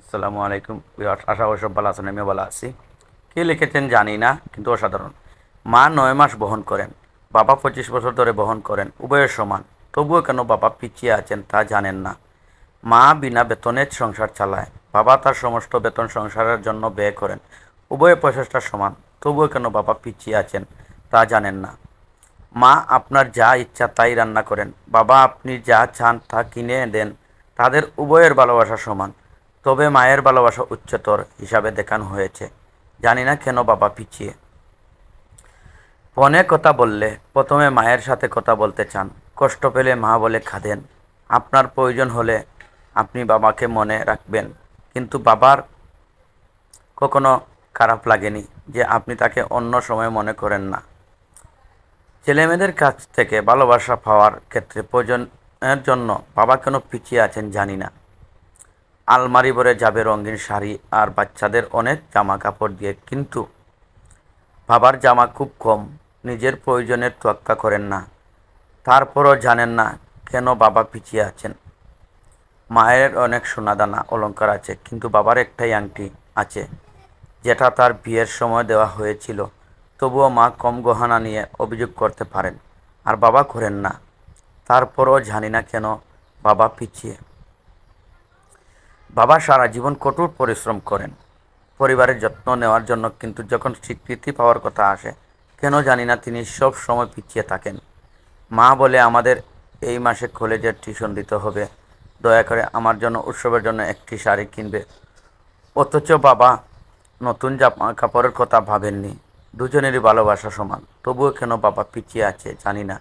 আসসালামু আলাইকুম ভিউয়ার্স, আশা করি সব ভালো আছেন। আমিও ভালো আছি। কে লিখেছেন জানি না, কিন্তু অসাধারণ। মা 9 মাস বহন করেন, বাবা 25 বছর ধরে বহন করেন, উভয়ের সমান। তবুও কেন বাবা পিছিয়ে আছেন তা জানেন না। মা বিনা বেতনে সংসার চালায়, বাবা তার সমস্ত বেতন সংসারের জন্য ব্যয় করেন। উভয় প্রচেষ্টা সমান, তবুও কেন বাবা পিছিয়ে আছেন তা জানেন না। মা আপনার যা ইচ্ছা তাই রান্না করেন, বাবা আপনি যা চান তা কিনে দেন। তাদের উভয়ের ভালোবাসা সমান, তবে মায়ের ভালোবাসা উচ্চতর হিসাবে দেখানো হয়েছে। জানি না কেন বাবা পিছিয়ে। ফোনে কথা বললে প্রথমে মায়ের সাথে কথা বলতে চান, কষ্ট পেলে মা বলে কাঁদেন। আপনার প্রয়োজন হলে আপনি বাবাকে মনে রাখবেন, কিন্তু বাবার কখনো খারাপ লাগেনি যে আপনি তাকে অন্য সময় মনে করেন না। ছেলেমেয়েদের কাছ থেকে ভালোবাসা পাওয়ার ক্ষেত্রে প্রয়োজনের জন্য বাবা কেন পিছিয়ে আছেন জানি না। আলমারি ভরে যাবে রঙিন শাড়ি আর বাচ্চাদের অনেক জামা কাপড় দিয়ে, কিন্তু বাবার জামা খুব কম। নিজের প্রয়োজনের তোয়াক্কা করেন না, তারপরও জানেন না কেন বাবা পিছিয়ে আছেন। মায়ের অনেক সোনাদানা অলংকার আছে, কিন্তু বাবার একটাই আংটি আছে, যেটা তার বিয়ের সময় দেওয়া হয়েছিল। তবুও মা কম গহনা নিয়ে অভিযোগ করতে পারেন, আর বাবা করেন না। তারপরও জানি না কেন বাবা পিছিয়ে। বাবা সারা জীবন কঠোর পরিশ্রম করেন পরিবারের যত্ন নেওয়ার জন্য, কিন্তু যখন স্বীকৃতি পাওয়ার কথা আসে, কেন জানি না তিনি সব সময় পিছিয়ে থাকেন। মা বলে আমাদের এই মাসে কলেজের টিউশন দিতে হবে, দয়া করে আমার জন্য উৎসবের জন্য একটি শাড়ি কিনবে। অথচ বাবা নতুন জামা কাপড়ের কথা ভাবেননি। দুজনেরই ভালোবাসা সমান, তবুও কেন বাবা পিছিয়ে আছে জানি না।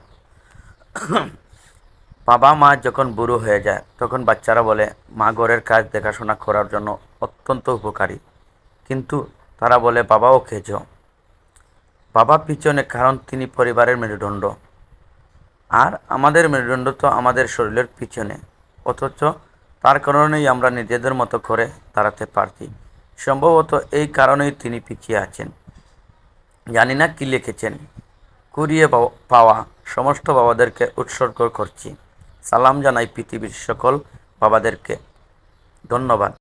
বাবা মা যখন বুড়ো হয়ে যায় তখন বাচ্চারা বলে মা ঘরের কাজ দেখাশোনা করার জন্য অত্যন্ত উপকারী, কিন্তু তারা বলে বাবাও খেজ। বাবা পিছনে কারণ তিনি পরিবারের মেরুদণ্ড, আর আমাদের মেরুদণ্ড তো আমাদের শরীরের পিছনে। অথচ তার কারণেই আমরা নিজেদের মতো করে দাঁড়াতে পারছি। সম্ভবত এই কারণেই তিনি পিছিয়ে আছেন। জানি না কি লিখেছেন। কুড়িয়ে পাওয়া সমস্ত বাবাদেরকে উৎসর্গ করছি। সালাম জানাই পৃথিবীর সকল বাবাদেরকে। ধন্যবাদ।